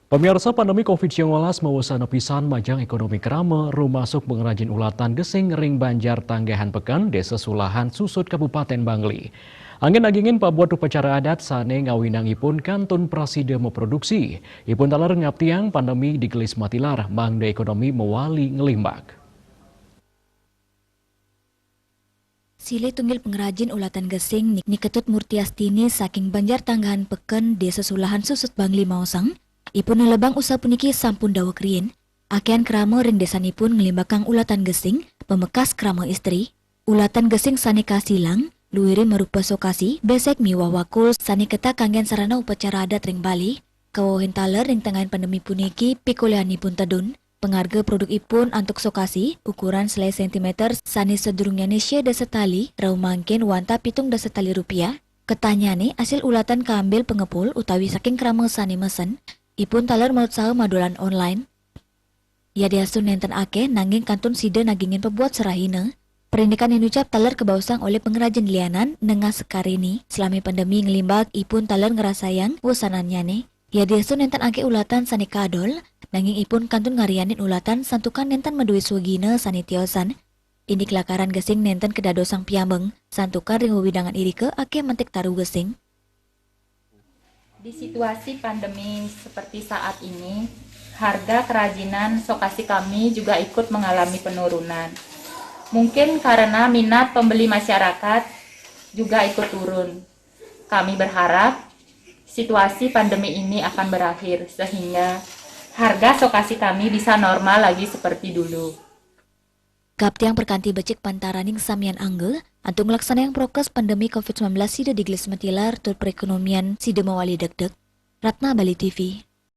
Pemirsa pandemi COVID-19 mewusana pisan majang ekonomi kerama rumasuk pengrajin ulatan gesing ring Banjar Tanggahan Pekan, Desa Sulahan, Susut, Kabupaten Bangli. Angin-angingin pabuat upacara adat sane ngawinangipun kantun prasida memproduksi. Ipun talar ngaptiang pandemi digelis matilar, mangda ekonomi mewali ngelimbak. Sile tunggil pengrajin ulatan gesing Niketut Murtiastini saking Banjar Tanggahan Peken Desa Sulahan Susut Bangli Mausang. Ipun nelebang usaha puniki sampun dawek rien. Akean krama ring desanipun ngelimbakang ulatan gesing pemekas krama istri. Ulatan gesing saneka silang, luiri merupa sokasi, besek miwa wakul saniketa kanggen sarana upacara adat ring Bali. Kawahin taler ring tengahan pandemi puniki pikulianipun tedun. Pengarga produk ipun antuk sokasi, ukuran selai sentimeter sani sedurungnya nesya dasetali, rau mangkin wanta pitung dasetali rupiah. Ketanyane hasil ulatan keambil pengepul utawi saking krama sani mesen, ipun taler maut saha madolan online. Ya diasun nenten ake nanging kantun sida nagingin pebuat serahina. Perindikan yang ucap taler kebausang oleh pengrajin lianan nengah sekarini. Selama pandemi ngelimbak ipun taler ngerasayang wusananyane. Ya diasun nenten ake ulatan sani kadol, nanging ipun kantun ngarianin ulatan santukan nenten medui swagina sani tiosan. Ini kelakaran gesing nenten kedadosang piambeng, santukan ring widangan irike ake mentik taruh gesing. Di situasi pandemi seperti saat ini, harga kerajinan sokasi kami juga ikut mengalami penurunan. Mungkin karena minat pembeli masyarakat juga ikut turun. Kami berharap situasi pandemi ini akan berakhir sehingga harga sokasi kami bisa normal lagi seperti dulu. Kaptiang perkanti becik pantaraning samian angge, antung laksana yang prokes pandemi COVID-19 sida digelis metilar tur perekonomian sida mawali deg-deg. Ratna Bali TV.